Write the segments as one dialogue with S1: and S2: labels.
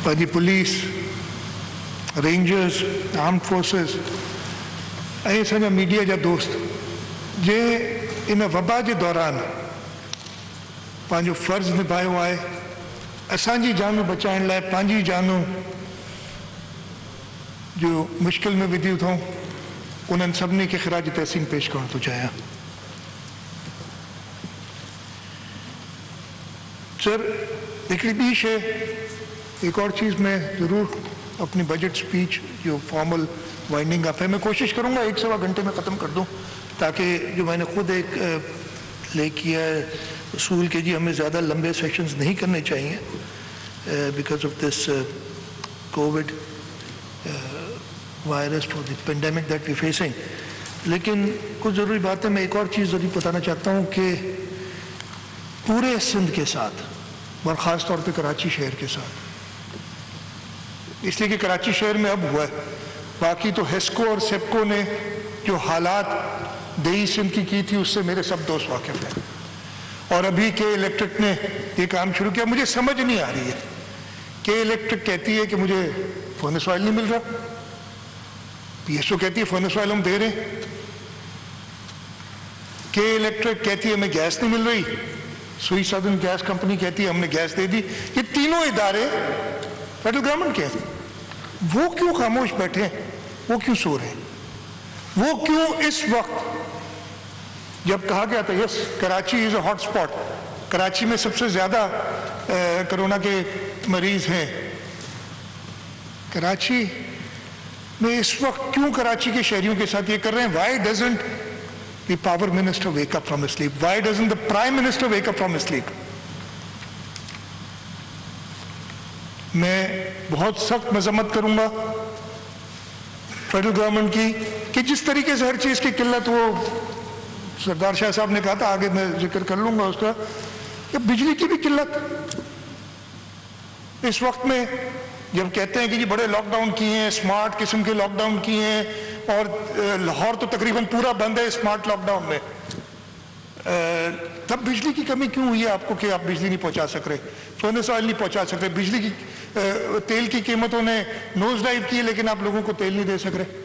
S1: पंहिंजी police, rangers, arm forces ऐं असांजा मीडिया जा दोस्त जंहिं इन वबा जे दौरान पंहिंजो फ़र्ज़ु निभायो आहे, असांजी जानूं बचाइण लाइ पंहिंजी जानूं जो मुश्किल में विधियूं अथऊं, उन्हनि सभिनी खे ख़िराज तहसीन पेश करणु थो चाहियां। सर, हिकिड़ी ॿी शइ, एक और चीज़ मैं ज़रूर अपनी बजट स्पीच जो फॉर्मल वाइंडिंग अप है, मैं कोशिश करूँगा 1-1.25 घंटे में ख़त्म कर दूँ, ताकि जो मैंने खुद एक ले किया है उसूल के जी हमें ज़्यादा लंबे सेशंस नहीं करने चाहिए because of this covid virus for the pandemic that we facing. लेकिन कुछ ज़रूरी बात है, मैं एक और चीज़ ज़रूर बताना चाहता हूँ कि पूरे सिंध के साथ और ख़ास तौर पे कराची शहर के साथ, इसलिए कि कराची शहर में अब हुआ है, बाकी तो हेस्को और सेप्को ने जो हालात देई सिंध की थी उससे मेरे सब दोस्त वाकिफ़ हैं। और अभी के इलेक्ट्रिक ने ये काम शुरू किया, मुझे समझ नहीं आ रही है। के इलेक्ट्रिक कहती है कि मुझे फर्नेस ऑयल नहीं मिल रहा, पीएसओ कहती है फर्नेस ऑयल हम दे रहे हैं, के इलेक्ट्रिक कहती है हमें गैस नहीं मिल रही, सुई सदर्न गैस कंपनी कहती है हमने गैस दे दी। ये तीनों इदारे फेडरल गवर्नमेंट के हैं, वो क्यों खामोश बैठे हैं, वो क्यों सो रहे हैं, वो क्यों इस वक्त जब कहा गया था yes Karachi is a hot spot, Karachi में सबसे ज्यादा कोरोना के मरीज हैं, कराची में इस वक्त क्यों कराची के शहरियों के साथ ये कर रहे हैं? Why doesn't the power minister wake up from his sleep, why doesn't the prime minister wake up from his sleep? मैं बहुत सख्त मजम्मत करूंगा फेडरल गवर्नमेंट की कि जिस तरीके से हर चीज की किल्लत, वो सरदार शाह साहब ने कहा था, आगे मैं जिक्र कर लूंगा उसका, कि बिजली की भी किल्लत इस वक्त में, जब कहते हैं कि जी बड़े लॉकडाउन किए हैं, स्मार्ट किस्म के लॉकडाउन किए हैं, और लाहौर तो तकरीबन पूरा बंद है स्मार्ट लॉकडाउन में, तब बिजली की कमी क्यों हुई है आपको कि आप बिजली नहीं पहुंचा सक रहे, फर्नेस ऑयल नहीं पहुंचा सक रहे, बिजली की तेल की कीमतों ने नोज डाइव की लेकिन आप लोगों को तेल नहीं दे सक रहे।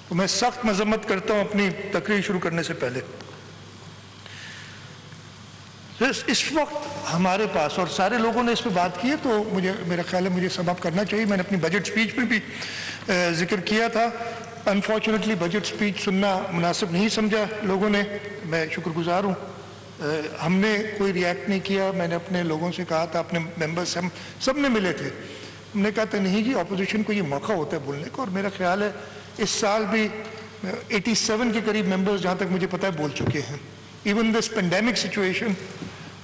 S1: तो मैं सख्त मजम्मत करता हूं अपनी तकरीर शुरू करने से पहले। तो इस वक्त हमारे पास, और सारे लोगों ने इस पर बात की है, तो मुझे मेरा ख्याल है मुझे समाप्त करना चाहिए। मैंने अपनी बजट स्पीच में भी जिक्र किया था, अनफॉर्चुनेटली बजट स्पीच सुनना मुनासिब नहीं समझा लोगों ने, मैं शुक्रगुजार हूँ। हमने कोई रिएक्ट नहीं किया, मैंने अपने लोगों से कहा था, अपने मेंबर्स हम सब ने मिले थे, हमने कहा था नहीं जी ऑपोजिशन को ये मौका होता है बोलने का, और मेरा ख्याल है इस साल भी 87 के करीब मेंबर्स जहाँ तक मुझे पता है बोल चुके हैं। Even this pandemic situation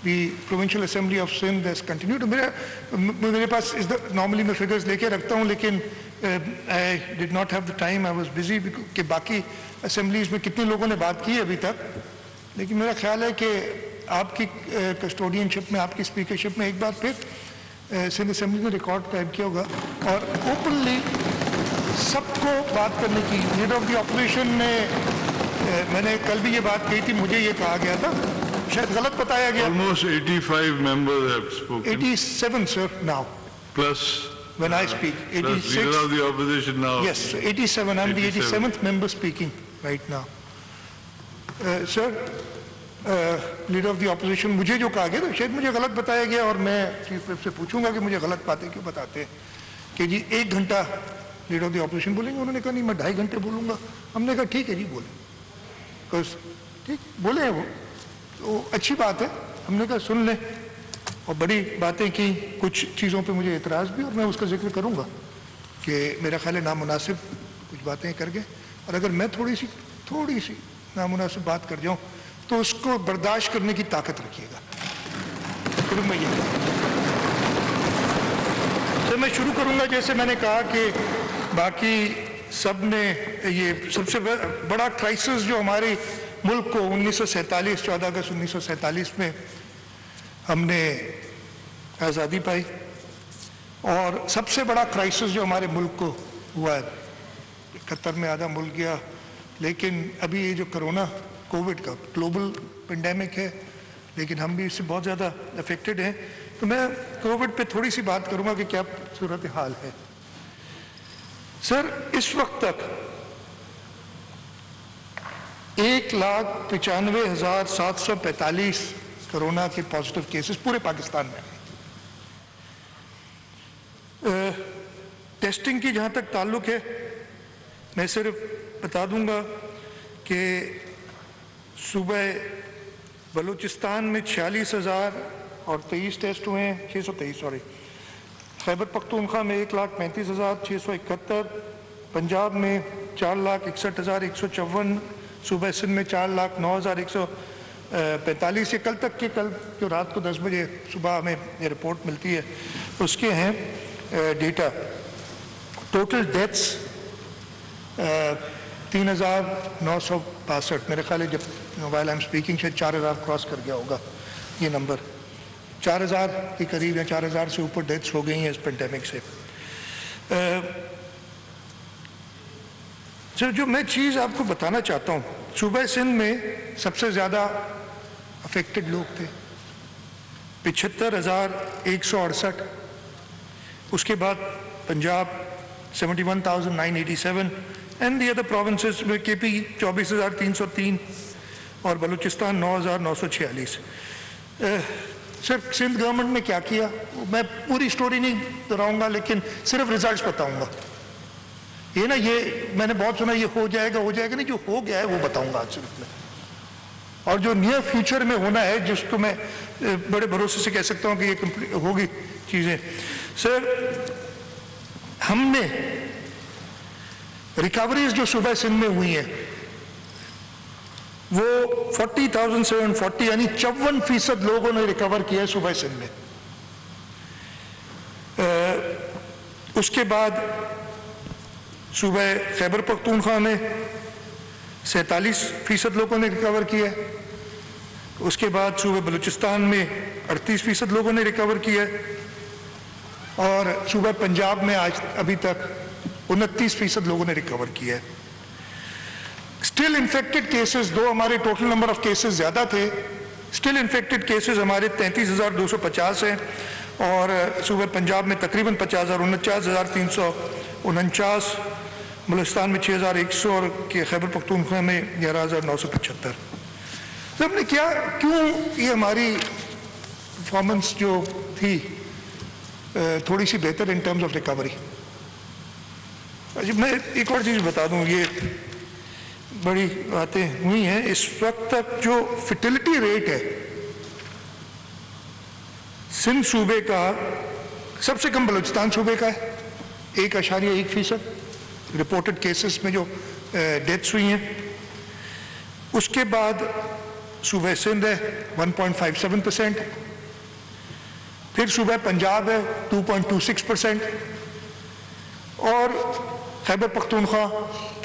S1: the provincial assembly of Sindh has continued. मेरे पास नॉर्मली मैं फिगर्स लेके रखता हूँ, लेकिन I did not have the time, I was busy कि बाकी असेंबलीज में कितने लोगों ने बात की अभी तक। लेकिन मेरा ख्याल है कि आपकी कस्टोडियनशिप में, आपकी स्पीकरशिप में एक बार फिर सिंध असेंबली ने रिकॉर्ड कायम किया होगा, और ओपनली सबको बात करने की, लीडर ऑफ द ऑपोजिशन ने, मैंने कल भी ये बात कही थी, मुझे ये कहा गया था, शायद गलत बताया गया।
S2: Almost 85 members have spoken.
S1: 87 sir now.
S2: Plus
S1: when I speak. 86.
S2: Leader of the opposition now.
S1: Yes, 87. I'm 87. the 87th member speaking right now. Sir, leader of the opposition, मुझे जो कहा गया था शायद मुझे गलत बताया गया, और मैं चीफ विप से पूछूंगा कि मुझे गलत बातें क्यों बताते हैं कि जी 1 घंटा लीडर ऑफ द ऑपोजिशन बोलेंगे। उन्होंने कहा नहीं मैं 2.5 घंटे बोलूंगा। हमने कहा ठीक है जी बोले, बस ठीक बोले हैं वो, तो अच्छी बात है, हमने कहा सुन लें, और बड़ी बातें की, कुछ चीज़ों पे मुझे एतराज़ भी, और मैं उसका जिक्र करूंगा कि मेरा ख्याल है नामुनासिब कुछ बातें कर गए, और अगर मैं थोड़ी सी नामुनासिब बात कर जाऊं तो उसको बर्दाश्त करने की ताकत रखिएगा। फिर मैं ये तो मैं शुरू करूंगा, जैसे मैंने कहा कि बाकी सब ने, ये सबसे बड़ा क्राइसिस जो हमारे मुल्क को 1947, 14 अगस्त 1947 में हमने आज़ादी पाई, और सबसे बड़ा क्राइसिस जो हमारे मुल्क को हुआ है, 71 में आधा मुल्क गया, लेकिन अभी ये जो कोरोना कोविड का ग्लोबल पेंडेमिक है, लेकिन हम भी इससे बहुत ज़्यादा अफेक्टेड हैं। तो मैं कोविड पे थोड़ी सी बात करूंगा कि क्या सूरत हाल है। सर, इस वक्त तक 1,95,745 कोरोना के पॉजिटिव केसेस पूरे पाकिस्तान में हैं। टेस्टिंग की जहां तक ताल्लुक है, मैं सिर्फ बता दूंगा कि सुबह बलूचिस्तान में 46,023 टेस्ट हुए हैं, 623 सॉरी। खैबर पख्तूनख्वा में 1,35,671, पंजाब में 4,61,154, सूबा सिंध में 4,09,145। ये कल तक के, कल जो रात को 10 बजे सुबह हमें ये रिपोर्ट मिलती है उसके हैं डेटा। Total deaths 3,962। मेरे ख्याल है जब मोबाइल आई एम स्पीकिंग शायद 4,000 क्रॉस कर गया होगा ये नंबर। 4,000 के करीब या 4,000 से ऊपर डेथ्स हो गई हैं इस पेंडेमिक से। सर, जो मैं चीज़ आपको बताना चाहता हूँ, सूबा सिंध में सबसे ज़्यादा अफेक्टेड लोग थे, 75,168। उसके बाद Punjab 71,987 and the other provinces में केपी 24,303 और बलूचिस्तान 9,946। सर, सिंध गवर्नमेंट ने क्या किया, मैं पूरी स्टोरी नहीं दोहराऊंगा लेकिन सिर्फ रिजल्ट्स बताऊंगा। ये ना, ये मैंने बहुत सुना ये हो जाएगा नहीं, जो हो गया है वो बताऊंगा आज सिर्फ मैं। और जो नियर फ्यूचर में होना है, जिसको मैं बड़े भरोसे से कह सकता हूँ कि ये होगी चीज़ें। सर, हमने रिकवरीज जो सुबह सिंध में हुई हैं वो 40,740 यानी 54% लोगों ने रिकवर किया है सुबह सिंध में। उसके बाद सूबे खैबर पख्तूनख्वा में 47% लोगों ने रिकवर किया। उसके बाद सूबे बलूचिस्तान में 38% लोगों ने रिकवर किया और सूबे पंजाब में आज अभी तक 29% लोगों ने रिकवर किया है। स्टिल इन्फेक्टेड केसेस, दो हमारे टोटल नंबर ऑफ केसेस ज़्यादा थे, स्टिल इन्फेक्टेड केसेस हमारे 33,250 हैं और सूबे पंजाब में तकरीबन 50,000, 49,349, बलूचिस्तान में 6,100 और के खैबर पख्तूनख्वा में 11,975। तो हमने क्या, क्यों ये हमारी परफॉर्मेंस जो थी थोड़ी सी बेहतर इन टर्म्स ऑफ रिकवरी। मैं एक और चीज़ बता दूं, ये बड़ी बातें हुई हैं। इस वक्त तक जो फर्टिलिटी रेट है सिंध सूबे का, सबसे कम बलूचिस्तान सूबे का है 1.1% रिपोर्टेड केसेस में जो डेथ्स हुई हैं। उसके बाद सूबा सिंध है 1.57%, फिर सूबा पंजाब है 2.26% और खैबर पख्तूनख्वा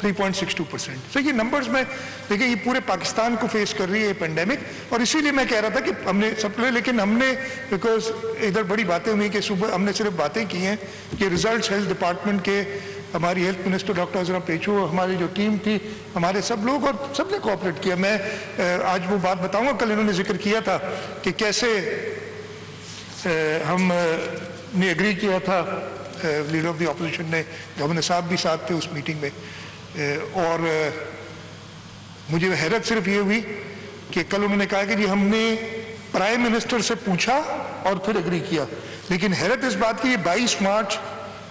S1: 3.62%। तो ये नंबर्स में देखिए, ये पूरे पाकिस्तान को फेस कर रही है पेंडेमिक। और इसीलिए मैं कह रहा था कि हमने सब, लेकिन हमने बिकॉज इधर बड़ी बातें हुई कि सुबह हमने सिर्फ बातें की हैं कि रिजल्ट्स हेल्थ डिपार्टमेंट के, हमारी हेल्थ मिनिस्टर डॉक्टर अजरा पेचू, हमारी जो टीम थी, हमारे सब लोग, और सब ने कोऑपरेट किया। मैं आज वो बात बताऊंगा, कल इन्होंने जिक्र किया था कि कैसे हमने एग्री किया था, लीडर ऑफ द ऑपोजिशन ने, गवर्नर साहब भी साथ थे उस मीटिंग में। और मुझे हैरत सिर्फ ये हुई कि कल उन्होंने कहा कि जी हमने प्राइम मिनिस्टर से पूछा और फिर एग्री किया। लेकिन हैरत इस बात की, ये 22 मार्च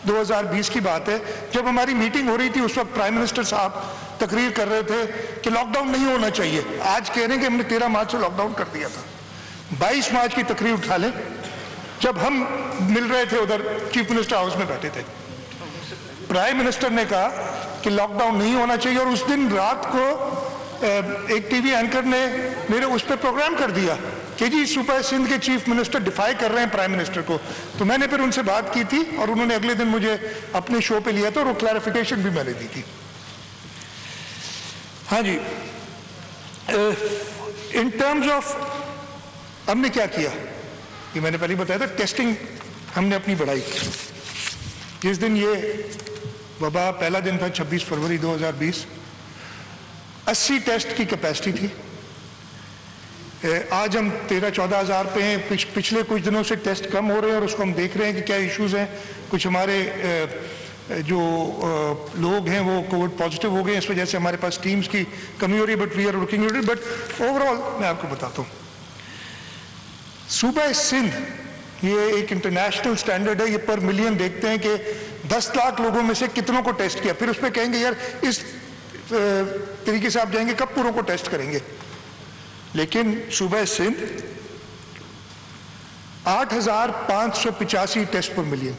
S1: 2020 की बात है, जब हमारी मीटिंग हो रही थी उस वक्त प्राइम मिनिस्टर साहब तकरीर कर रहे थे कि लॉकडाउन नहीं होना चाहिए। आज कह रहे हैं कि हमने 13 मार्च से लॉकडाउन कर दिया था। 22 मार्च की तकरीर उठा लें, जब हम मिल रहे थे उधर चीफ मिनिस्टर हाउस में बैठे थे, प्राइम मिनिस्टर ने कहा कि लॉकडाउन नहीं होना चाहिए। और उस दिन रात को एक टीवी एंकर ने मेरे उस पर प्रोग्राम कर दिया कि जी सूबा सिंध के चीफ मिनिस्टर डिफाई कर रहे हैं प्राइम मिनिस्टर को। तो मैंने फिर उनसे बात की थी और उन्होंने अगले दिन मुझे अपने शो पे लिया था और वो क्लैरिफिकेशन भी मैंने दी थी। हाँ जी, इन टर्म्स ऑफ हमने क्या किया, ये मैंने पहले बताया था, टेस्टिंग हमने अपनी बढ़ाई। जिस दिन ये वबा पहला दिन था 26 फरवरी 2020, 80 टेस्ट की कैपेसिटी थी। आज हम 13-14 हज़ार पे हैं। पिछले कुछ दिनों से टेस्ट कम हो रहे हैं और उसको हम देख रहे हैं कि क्या इश्यूज हैं। कुछ हमारे जो लोग हैं वो कोविड पॉजिटिव हो गए, इस वजह से हमारे पास टीम्स की कमी हो रही है, but we are looking at it. But overall मैं आपको बताता हूँ, सूबा सिंध ये एक इंटरनेशनल स्टैंडर्ड है। ये पर मिलियन देखते हैं कि 10 लाख लोगों में से कितनों को टेस्ट किया, फिर उस पर कहेंगे यार इस तरीके से आप जाएंगे कब पूरों को टेस्ट करेंगे। लेकिन सूबा सिंध 8,585 टेस्ट पर मिलियन,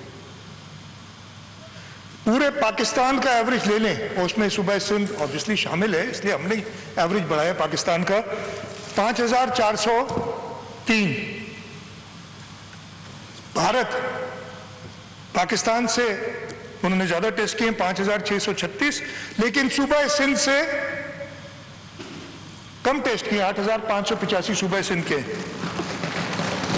S1: पूरे पाकिस्तान का एवरेज ले लें और उसमें सूबा सिंध ऑब्वियसली शामिल है, इसलिए हमने एवरेज बढ़ाया पाकिस्तान का 5,403। भारत पाकिस्तान से उन्होंने ज्यादा टेस्ट किए 5,636, लेकिन सूबा सिंध से कम टेस्ट किए 8,585 सूबा सिंध के।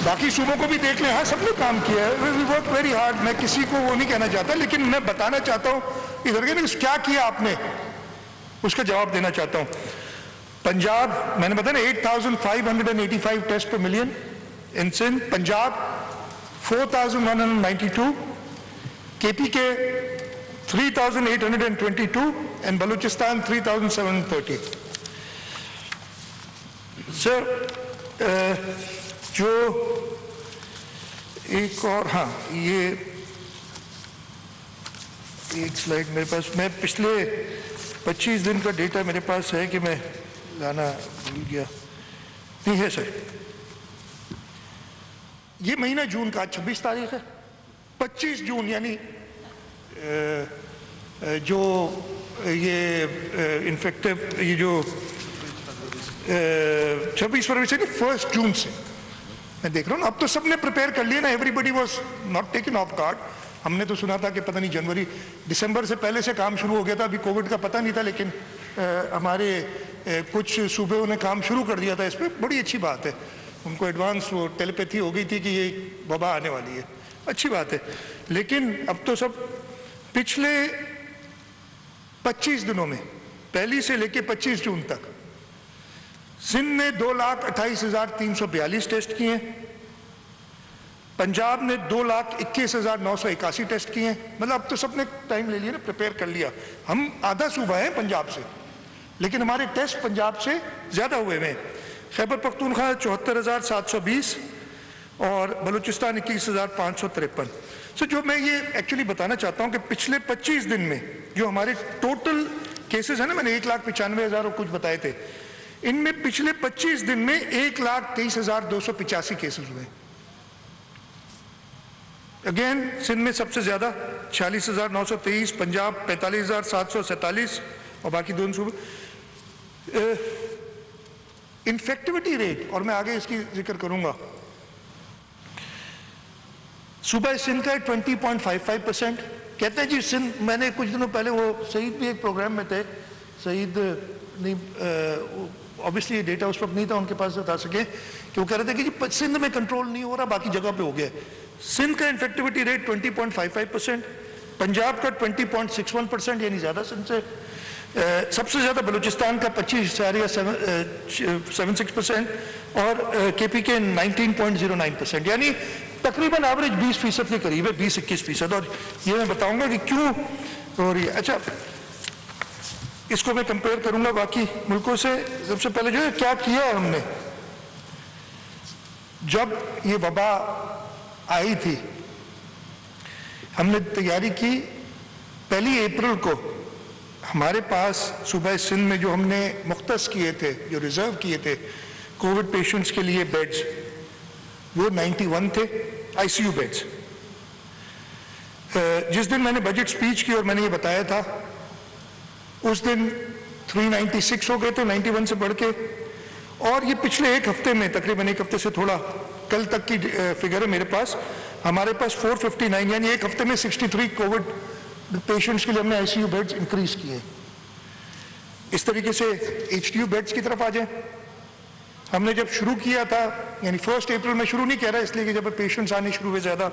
S1: बाकी सूबों को भी देख लें, हाँ सबने काम किया है, वी वर्क वेरी हार्ड। मैं किसी को वो नहीं कहना चाहता, लेकिन मैं बताना चाहता हूँ इधर के नहीं क्या किया आपने, उसका जवाब देना चाहता हूँ। पंजाब मैंने बताया ना 8,585 टेस्ट पर million in Sindh, Punjab 4,192, KP के 3,822 एंड बलूचिस्तान 3,730। सर जो एक और, हाँ ये एक स्लाइड मेरे पास, मैं पिछले 25 दिन का डेटा मेरे पास है कि मैं लाना भूल गया, नहीं है सर। ये महीना जून का 26 तारीख है, 25 जून यानी जो ये इन्फेक्टिव ये जो 26 फरवरी से नहीं 1 जून से मैं देख रहा हूँ। अब तो सबने प्रिपेयर कर लिया ना, everybody was not taken of guard. हमने तो सुना था कि पता नहीं जनवरी दिसंबर से पहले से काम शुरू हो गया था, अभी कोविड का पता नहीं था, लेकिन हमारे कुछ सूबों ने काम शुरू कर दिया था इस पर। बड़ी अच्छी बात है, उनको एडवांस वो टेलीपैथी हो गई थी कि ये वबा आने वाली है, अच्छी बात है। लेकिन अब तो सब पिछले 25 दिनों में, पहली से लेके 25 जून तक सिंध ने 2,28,342 टेस्ट किए, पंजाब ने 2,21,981 टेस्ट किए। मतलब अब तो सबने टाइम ले लिया ना, प्रिपेयर कर लिया। हम आधा सूबा है पंजाब से, लेकिन हमारे टेस्ट पंजाब से ज्यादा हुए हैं। खैबर पख्तूनख्वा 74,720 और बलूचिस्तान 21,553। सो जो मैं ये एक्चुअली बताना चाहता हूँ कि पिछले 25 दिन में जो हमारे टोटल केसेस है ना, मैंने 1,95,000 और कुछ बताए थे, इनमें पिछले 25 दिन में 1,23,285 केसेस हुए। अगेन सिंध में सबसे ज्यादा 46,923, पंजाब 45,747 और बाकी दोनों सूबे। इन्फेक्टिविटी रेट, और मैं आगे इसकी जिक्र करूंगा, सूबा सिंध का 20.55%। कहते हैं जी सिंध, मैंने कुछ दिनों पहले वो सईद भी एक प्रोग्राम में थे, सईद नहीं ऑब्वियसली डेटा उस वक्त नहीं था उनके पास बता सके, कि वो कह रहे थे कि जी सिंध में कंट्रोल नहीं हो रहा, बाकी जगह पे हो गया। सिंध का इन्फेक्टिविटी रेट 20.55%, पंजाब का 20.61% यानी ज्यादा सिंध से। सबसे ज्यादा बलूचिस्तान का 25.76% और केपी के 19.09%, यानी तकरीबन एवरेज 20% के करीब है, 20-21%। और ये मैं बताऊंगा कि क्यों हो रही है। अच्छा, इसको मैं कंपेयर करूंगा बाकी मुल्कों से। सबसे पहले जो है क्या किया है हमने, जब ये वबा आई थी हमने तैयारी की। 1 अप्रैल को हमारे पास सूबा सिंध में जो हमने मुख्तस किए थे, जो रिजर्व किए थे कोविड पेशेंट्स के लिए बेड्स, वो 91 थे आईसीयू बेड्स। जिस दिन मैंने बजट स्पीच की और मैंने ये बताया था, उस दिन 396 हो गए थे 91 से बढ़ के। और ये पिछले एक हफ्ते में, तकरीबन एक हफ्ते से थोड़ा कल तक की फिगर है मेरे पास, हमारे पास 459 यानी एक हफ्ते में 63 कोविड पेशेंट्स के लिए हमने आईसीयू बेड्स इंक्रीज किए। इस तरीके से एचडीयू बेड्स की तरफ आ जाए। हमने जब शुरू किया था, यानी 1 अप्रैल में शुरू नहीं कह रहा इसलिए कि जब पेशेंट्स आने शुरू हुए ज्यादा,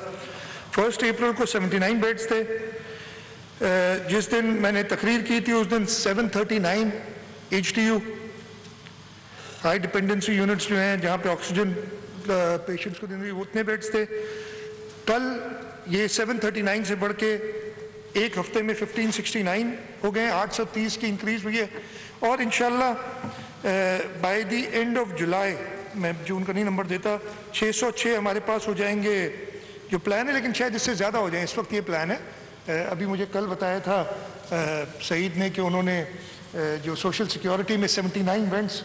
S1: 1 अप्रैल को 79 बेड्स थे। जिस दिन मैंने तकरीर की थी उस दिन 739 एचडीयू। हाई डिपेंडेंसी यूनिट्स जो हैं जहाँ पे ऑक्सीजन पेशेंट्स को देने उतने बेड्स थे। कल ये 739 से बढ़ के एक हफ्ते में 1569 हो गए, 830 की इंक्रीज हुई है। और इंशाल्लाह by the end of July, मैं जून का नहीं नंबर देता, 606 हमारे पास हो जाएंगे जो प्लान है, लेकिन शायद इससे ज़्यादा हो जाए। इस वक्त ये प्लान है। अभी मुझे कल बताया था सईद ने कि उन्होंने जो सोशल सिक्योरिटी में 79 वेंट्स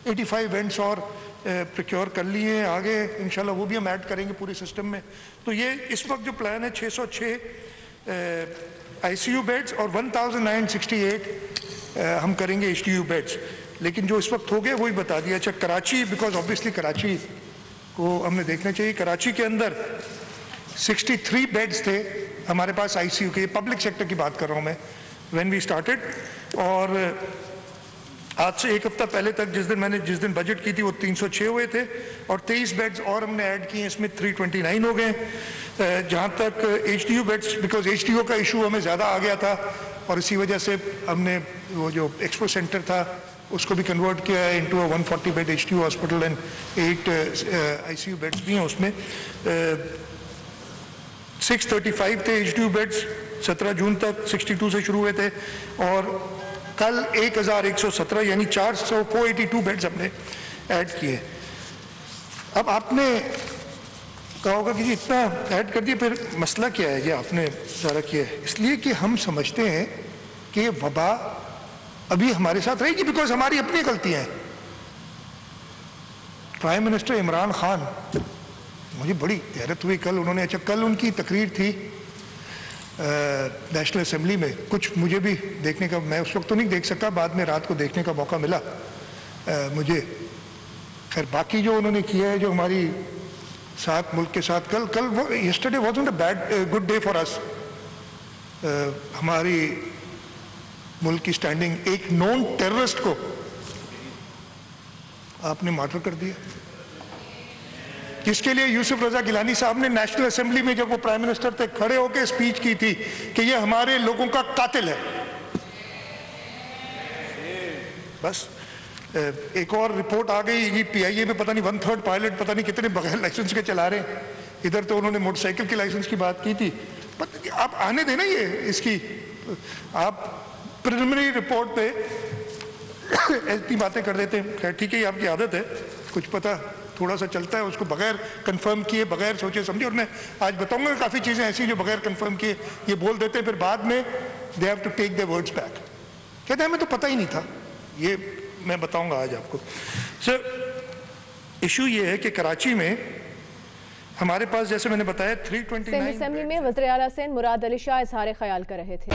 S1: 85 वेंट्स और प्रोक्योर कर लिए हैं। आगे इंशाल्लाह वो भी हम ऐड करेंगे पूरे सिस्टम में। तो ये इस वक्त जो प्लान है 606 ICU बेड्स और 1968 हम करेंगे HDU बेड्स। लेकिन जो इस वक्त हो गया वही बता दिया। अच्छा, कराची, बिकॉज ऑब्वियसली कराची को हमने देखना चाहिए। कराची के अंदर 63 बेड्स थे हमारे पास ICU के, पब्लिक सेक्टर की बात कर रहा हूँ मैं, व्हेन वी स्टार्टेड। और आज से एक हफ्ता पहले तक जिस दिन बजट की थी वो 306 हुए थे और 23 बेड्स और हमने ऐड किए, इसमें 329 हो गए। जहाँ तक HDU बेड्स, बिकॉज HDU का इशू हमें ज़्यादा आ गया था और इसी वजह से हमने वो जो एक्सपो सेंटर था उसको भी कन्वर्ट किया है into 140 bed HDU hospital and 8 ICU beds भी हैं उसमें। 635 थे HDU बेड्स 17 जून तक, 62 से शुरू हुए थे और कल 1117 यानी 482 बेड्स हमने ऐड किए। अब आपने कहा होगा कि जी इतना ऐड कर दिया, फिर मसला क्या है ये आपने सारा किया है? इसलिए कि हम समझते हैं कि वबा अभी हमारे साथ रहेगी, बिकॉज हमारी अपनी गलतियां हैं। प्राइम मिनिस्टर इमरान खान, मुझे बड़ी हैरत हुई कल उन्होंने, अच्छा कल उनकी तकरीर थी नेशनल असेंबली में, कुछ मुझे भी देखने का, मैं उस वक्त तो नहीं देख सका, बाद में रात को देखने का मौका मिला मुझे। खैर बाकी जो उन्होंने किया है जो हमारी साथ मुल्क के साथ, कल yesterday wasn't a good day for us. हमारी मुल्क की स्टैंडिंग, एक नॉन टेररिस्ट को आपने मर्डर कर दिया, जिसके लिए यूसुफ रजा गिलानी साहब ने नेशनल असेंबली में जब वो प्राइम मिनिस्टर थे खड़े होकर स्पीच की थी कि ये हमारे लोगों का कातिल है। बस एक और रिपोर्ट आ गई ये PIA में, पता नहीं 1/3 पायलट पता नहीं कितने बगैर लाइसेंस के चला रहे हैं। इधर तो उन्होंने मोटरसाइकिल के लाइसेंस की बात की थी। आप आने देना ये इसकी, आप प्रिलिमिनरी रिपोर्ट पे ऐसी बातें कर देते हैं। खैर ठीक है, ये आपकी आदत है, कुछ पता थोड़ा सा चलता है उसको बगैर कंफर्म किए, बगैर सोचे समझे। और मैं आज बताऊंगा काफ़ी चीज़ें ऐसी जो बगैर कंफर्म किए ये बोल देते हैं, फिर बाद में they have to take their words back, कहते हैं हमें तो पता ही नहीं था। ये मैं बताऊंगा आज आपको। सर इशू ये है कि कराची में हमारे पास, जैसे मैंने बताया, 329
S3: असेंबली में वज़ीर आला सिंध मुराद अली शाह इज़हार ख्याल कर रहे थे।